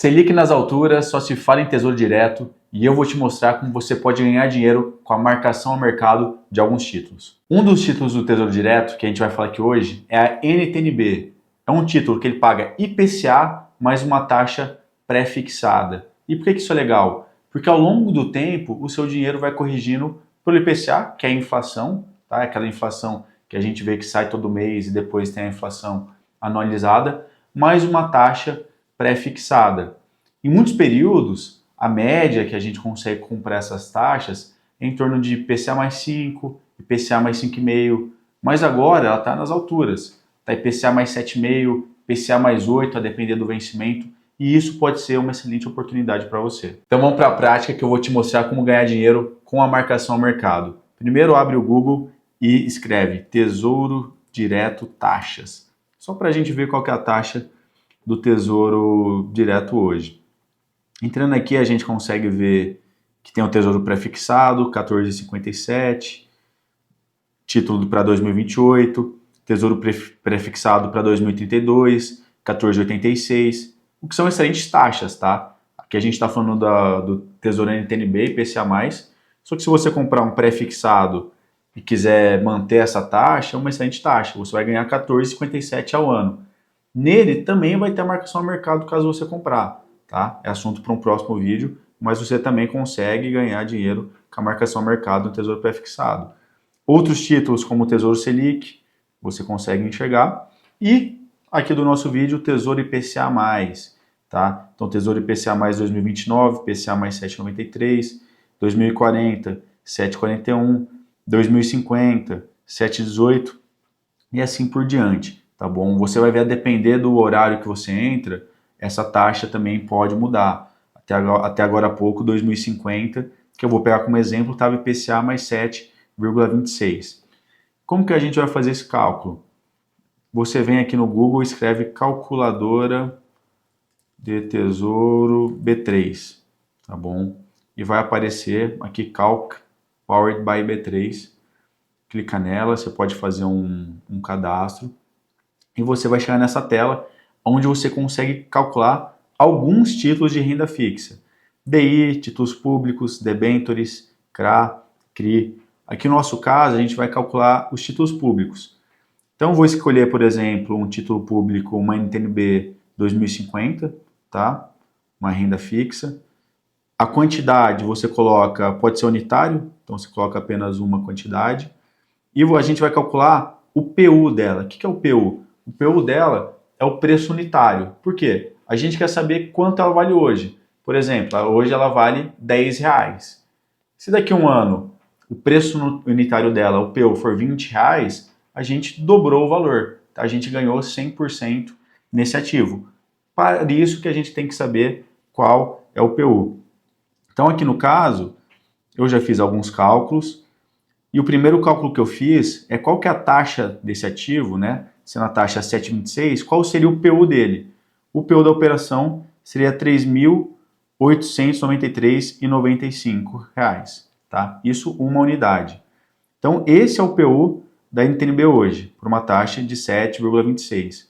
Selic nas alturas, só se fala em Tesouro Direto e eu vou te mostrar como você pode ganhar dinheiro com a marcação ao mercado de alguns títulos. Um dos títulos do Tesouro Direto que a gente vai falar aqui hoje é a NTNB. É um título que ele paga IPCA mais uma taxa pré-fixada. E por que isso é legal? Porque ao longo do tempo o seu dinheiro vai corrigindo pelo IPCA, que é a inflação, tá? Aquela inflação que a gente vê que sai todo mês e depois tem a inflação anualizada, mais uma taxa pré-fixada. Em muitos períodos, a média que a gente consegue comprar essas taxas é em torno de IPCA mais 5, IPCA mais 5,5, mas agora ela está nas alturas. Está IPCA mais 7,5, IPCA mais 8, a depender do vencimento, e isso pode ser uma excelente oportunidade para você. Então vamos para a prática que eu vou te mostrar como ganhar dinheiro com a marcação ao mercado. Primeiro abre o Google e escreve Tesouro Direto Taxas, só para a gente ver qual que é a taxa do Tesouro Direto hoje. Entrando aqui, a gente consegue ver que tem o Tesouro Prefixado, 14,57, título para 2028, Tesouro Prefixado para 2032, 14,86, o que são excelentes taxas, tá? Aqui a gente está falando do Tesouro NTNB, IPCA+, só que se você comprar um prefixado e quiser manter essa taxa, é uma excelente taxa, você vai ganhar 14,57 ao ano. Nele também vai ter a marcação ao mercado caso você comprar, tá? É assunto para um próximo vídeo, mas você também consegue ganhar dinheiro com a marcação ao mercado no Tesouro Prefixado. Outros títulos como o Tesouro Selic, você consegue enxergar. E aqui do nosso vídeo, o Tesouro IPCA+, tá? Então, Tesouro IPCA+, 2029, IPCA mais 7,93, 2040, 7,41, 2050, 7,18 e assim por diante. Tá bom? Você vai ver, a depender do horário que você entra, essa taxa também pode mudar. Até agora há pouco, 2050, que eu vou pegar como exemplo, estava IPCA mais 7,26. Como que a gente vai fazer esse cálculo? Você vem aqui no Google e escreve calculadora de Tesouro B3, tá bom? E vai aparecer aqui Calc Powered by B3. Clica nela, você pode fazer um cadastro. E você vai chegar nessa tela onde você consegue calcular alguns títulos de renda fixa. DI, títulos públicos, debentures, CRA, CRI. Aqui no nosso caso, a gente vai calcular os títulos públicos. Então, vou escolher, por exemplo, um título público, uma NTNB 2050, tá? Uma renda fixa. A quantidade você coloca, pode ser unitário, então você coloca apenas uma quantidade. E a gente vai calcular o PU dela. O que é o PU? O PU dela é o preço unitário. Por quê? A gente quer saber quanto ela vale hoje. Por exemplo, hoje ela vale R$10. Se daqui a um ano o preço unitário dela, o PU, for R$20, a gente dobrou o valor. A gente ganhou 100% nesse ativo. Para isso que a gente tem que saber qual é o PU. Então aqui no caso, eu já fiz alguns cálculos. E o primeiro cálculo que eu fiz é qual que é a taxa desse ativo, né? Sendo a taxa 7,26, qual seria o PU dele? O PU da operação seria R$ 3.893,95, tá? Isso uma unidade. Então, esse é o PU da NTNB hoje, por uma taxa de 7,26.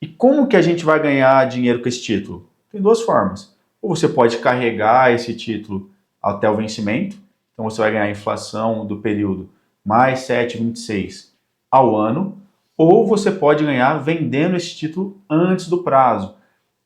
E como que a gente vai ganhar dinheiro com esse título? Tem duas formas. Ou você pode carregar esse título até o vencimento, então você vai ganhar a inflação do período mais 7,26 ao ano, ou você pode ganhar vendendo esse título antes do prazo.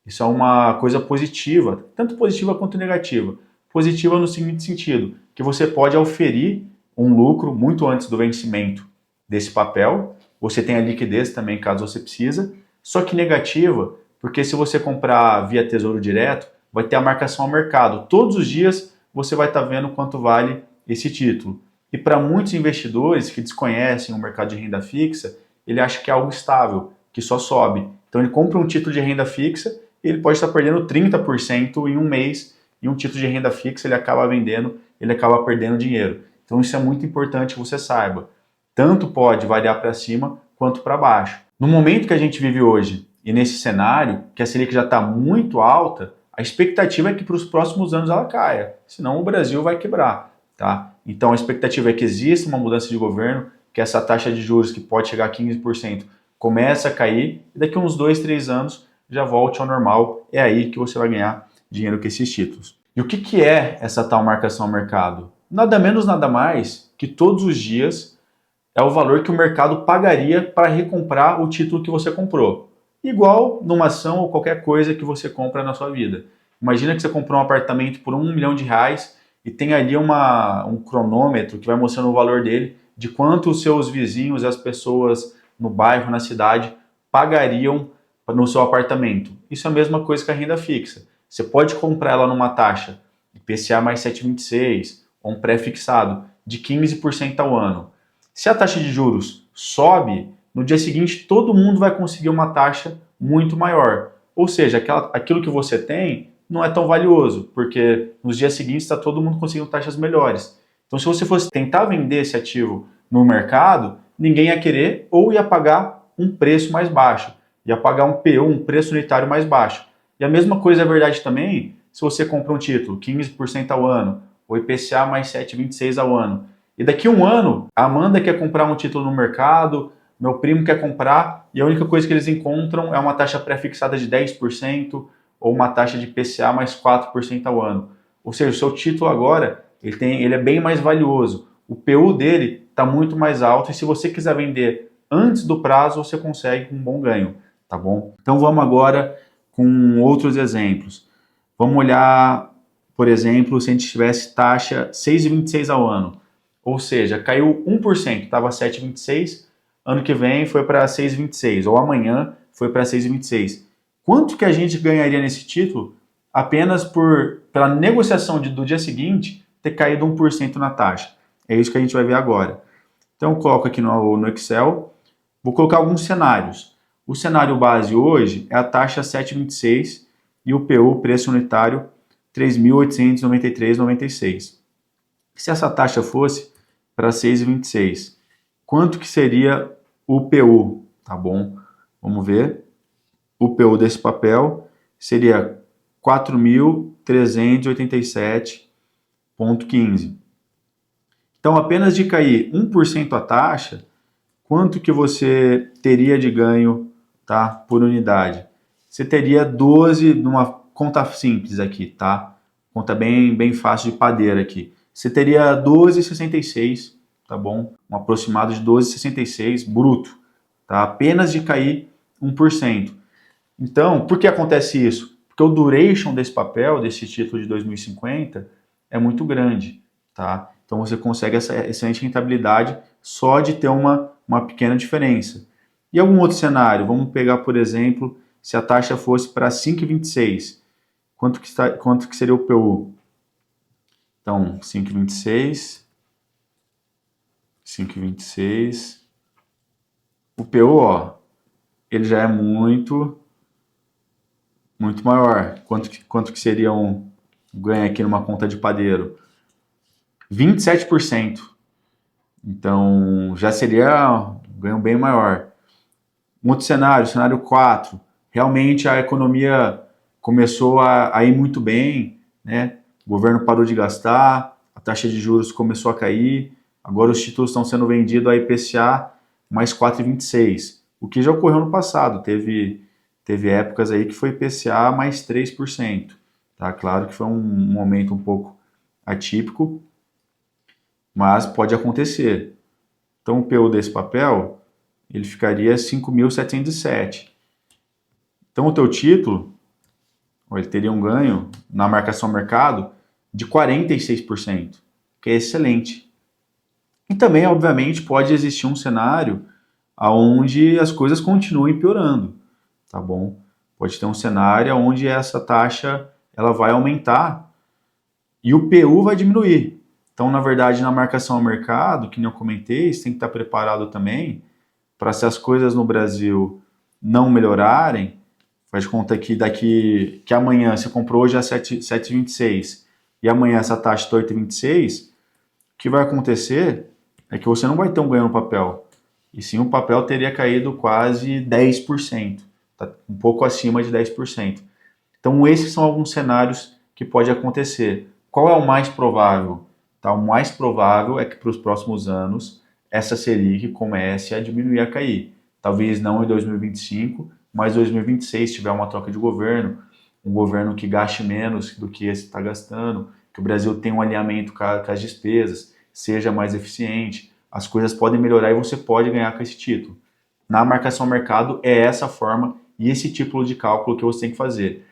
Isso é uma coisa positiva, tanto positiva quanto negativa. Positiva no seguinte sentido, que você pode oferir um lucro muito antes do vencimento desse papel, você tem a liquidez também caso você precisa, só que negativa, porque se você comprar via Tesouro Direto, vai ter a marcação ao mercado. Todos os dias você vai estar vendo quanto vale esse título. E para muitos investidores que desconhecem o mercado de renda fixa, ele acha que é algo estável, que só sobe. Então ele compra um título de renda fixa e ele pode estar perdendo 30% em um mês, e um título de renda fixa ele acaba vendendo, ele acaba perdendo dinheiro. Então isso é muito importante que você saiba. Tanto pode variar para cima quanto para baixo. No momento que a gente vive hoje, e nesse cenário, que a Selic já está muito alta, a expectativa é que para os próximos anos ela caia, senão o Brasil vai quebrar, tá? Então a expectativa é que exista uma mudança de governo, que essa taxa de juros que pode chegar a 15% comece a cair, e daqui a uns 2, 3 anos já volte ao normal. É aí que você vai ganhar dinheiro com esses títulos. E o que é essa tal marcação ao mercado? Nada menos, nada mais que todos os dias é o valor que o mercado pagaria para recomprar o título que você comprou. Igual numa ação ou qualquer coisa que você compra na sua vida. Imagina que você comprou um apartamento por R$ 1 milhão e tem ali um cronômetro que vai mostrando o valor dele, de quanto os seus vizinhos e as pessoas no bairro, na cidade, pagariam no seu apartamento. Isso é a mesma coisa que a renda fixa. Você pode comprar ela numa taxa IPCA mais 7,26 ou um pré-fixado de 15% ao ano. Se a taxa de juros sobe, no dia seguinte todo mundo vai conseguir uma taxa muito maior. Ou seja, aquilo que você tem não é tão valioso, porque nos dias seguintes está todo mundo conseguindo taxas melhores. Então, se você fosse tentar vender esse ativo no mercado, ninguém ia querer ou ia pagar um preço mais baixo, ia pagar um PU, um preço unitário mais baixo. E a mesma coisa é verdade também se você compra um título 15% ao ano, ou IPCA mais 7,26 ao ano. E daqui a um ano, a Amanda quer comprar um título no mercado, meu primo quer comprar, e a única coisa que eles encontram é uma taxa pré-fixada de 10%, ou uma taxa de IPCA mais 4% ao ano. Ou seja, o seu título agora ele é bem mais valioso. O PU dele está muito mais alto e se você quiser vender antes do prazo, você consegue com um bom ganho, tá bom? Então vamos agora com outros exemplos. Vamos olhar, por exemplo, se a gente tivesse taxa 6,26 ao ano. Ou seja, caiu 1%, estava 7,26, ano que vem foi para 6,26, ou amanhã foi para 6,26. Quanto que a gente ganharia nesse título apenas pela negociação do dia seguinte ter caído 1% na taxa? É isso que a gente vai ver agora. Então eu coloco aqui no Excel, vou colocar alguns cenários. O cenário base hoje é a taxa 7,26 e o PU, preço unitário, 3.893,96. Se essa taxa fosse para 6,26, quanto que seria o PU? Tá bom? Vamos ver. O PU desse papel seria 4.387,15. Então, apenas de cair 1% a taxa, quanto que você teria de ganho, tá, por unidade? Você teria 12, numa conta simples aqui, tá? Conta bem fácil de padeira aqui. Você teria 12,66, tá bom? Um aproximado de 12,66 bruto, tá? Apenas de cair 1%. Então, por que acontece isso? Porque o duration desse papel, desse título de 2050, é muito grande, tá? Então você consegue essa excelente rentabilidade só de ter uma pequena diferença. E algum outro cenário? Vamos pegar, por exemplo, se a taxa fosse para 5,26, quanto que seria o PU? Então, 5,26, o PU, ó, ele já é muito maior. Quanto que seria um ganho aqui numa conta de padeiro? 27%. Então, já seria um ganho bem maior. Um outro cenário, cenário 4. Realmente a economia começou a ir muito bem, né? O governo parou de gastar, a taxa de juros começou a cair, agora os títulos estão sendo vendidos a IPCA mais 4,26. O que já ocorreu no passado, teve épocas aí que foi IPCA mais 3%. Tá? Claro que foi um momento um pouco atípico, mas pode acontecer. Então o PU desse papel, ele ficaria 5.707. Então o teu título, ele teria um ganho na marcação mercado de 46%, que é excelente. E também, obviamente, pode existir um cenário onde as coisas continuem piorando, tá bom? Pode ter um cenário onde essa taxa ela vai aumentar e o PU vai diminuir. Então, na verdade, na marcação ao mercado, que nem eu comentei, você tem que estar preparado também para se as coisas no Brasil não melhorarem, faz de conta que amanhã você comprou hoje a 7,26 e amanhã essa taxa está 8,26, o que vai acontecer é que você não vai ter um ganho no papel, e sim o papel teria caído quase 10%, tá um pouco acima de 10%. Então esses são alguns cenários que pode acontecer. Qual é o mais provável? Tá, o mais provável é que para os próximos anos essa Selic comece a diminuir, a cair. Talvez não em 2025, mas 2026 tiver uma troca de governo, um governo que gaste menos do que esse está gastando, que o Brasil tenha um alinhamento com as despesas, seja mais eficiente, as coisas podem melhorar e você pode ganhar com esse título. Na marcação ao mercado é essa forma e esse tipo de cálculo que você tem que fazer.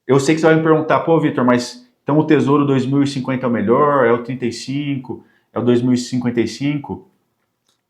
Eu sei que você vai me perguntar, pô, Vitor, mas então o Tesouro 2050 é o melhor, é o 35, é o 2055?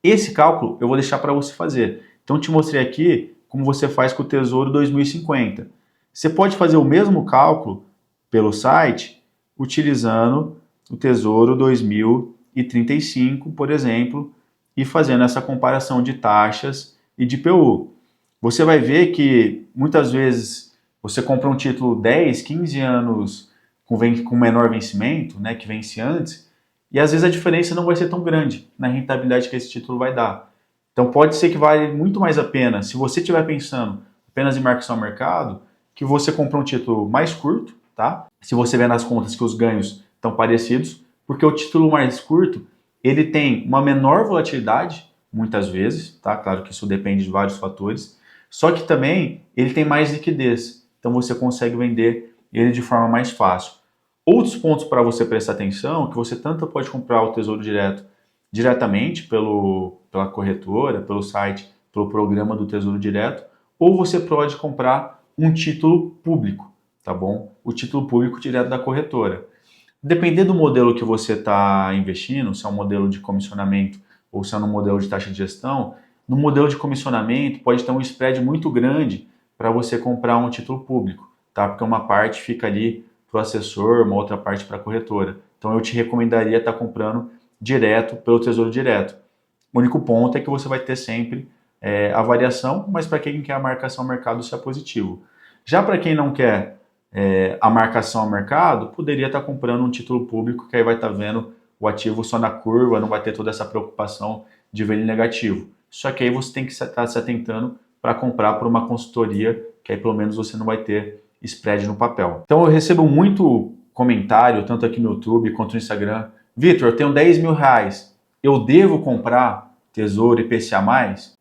Esse cálculo eu vou deixar para você fazer. Então, eu te mostrei aqui como você faz com o Tesouro 2050. Você pode fazer o mesmo cálculo pelo site utilizando o Tesouro 2035, por exemplo, e fazendo essa comparação de taxas e de IPU. Você vai ver que muitas vezes você compra um título 10, 15 anos com menor vencimento, né, que vence antes, e às vezes a diferença não vai ser tão grande na rentabilidade que esse título vai dar. Então pode ser que vale muito mais a pena, se você estiver pensando apenas em marcação ao mercado, que você compre um título mais curto, tá? Se você ver nas contas que os ganhos estão parecidos, porque o título mais curto, ele tem uma menor volatilidade, muitas vezes, tá? Claro que isso depende de vários fatores, só que também ele tem mais liquidez, então você consegue vender ele de forma mais fácil. Outros pontos para você prestar atenção, que você tanto pode comprar o Tesouro Direto diretamente pela corretora, pelo site, pelo programa do Tesouro Direto, ou você pode comprar um título público, tá bom? O título público direto da corretora. Dependendo do modelo que você está investindo, se é um modelo de comissionamento ou se é um modelo de taxa de gestão, no modelo de comissionamento pode ter um spread muito grande para você comprar um título público, tá? Porque uma parte fica ali para o assessor, uma outra parte para a corretora. Então eu te recomendaria estar comprando direto pelo Tesouro Direto. O único ponto é que você vai ter sempre a variação, mas para quem quer a marcação ao mercado, isso é positivo. Já para quem não quer a marcação ao mercado, poderia estar comprando um título público, que aí vai estar vendo o ativo só na curva, não vai ter toda essa preocupação de ver ele negativo. Só que aí você tem que estar se atentando para comprar por uma consultoria, que aí pelo menos você não vai ter spread no papel. Então eu recebo muito comentário, tanto aqui no YouTube quanto no Instagram. Vitor, eu tenho 10 mil reais, eu devo comprar Tesouro IPCA+?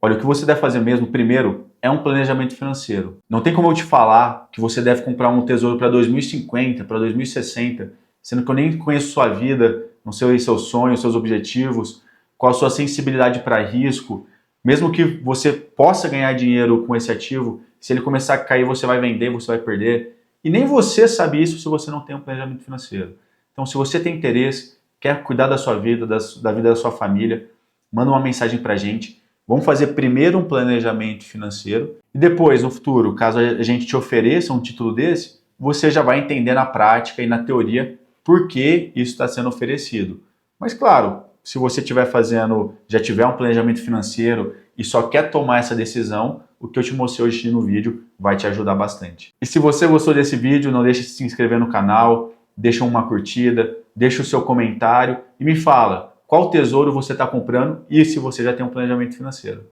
Olha, o que você deve fazer mesmo, primeiro, é um planejamento financeiro. Não tem como eu te falar que você deve comprar um Tesouro para 2050, para 2060, sendo que eu nem conheço sua vida, não sei seus sonhos, seus objetivos, qual a sua sensibilidade para risco. Mesmo que você possa ganhar dinheiro com esse ativo, se ele começar a cair, você vai vender, você vai perder. E nem você sabe isso se você não tem um planejamento financeiro. Então, se você tem interesse, quer cuidar da sua vida, da vida da sua família, manda uma mensagem para a gente. Vamos fazer primeiro um planejamento financeiro e depois, no futuro, caso a gente te ofereça um título desse, você já vai entender na prática e na teoria por que isso está sendo oferecido. Mas claro, se você estiver fazendo, já tiver um planejamento financeiro e só quer tomar essa decisão, o que eu te mostrei hoje no vídeo vai te ajudar bastante. E se você gostou desse vídeo, não deixe de se inscrever no canal, deixa uma curtida, deixa o seu comentário e me fala qual tesouro você está comprando e se você já tem um planejamento financeiro.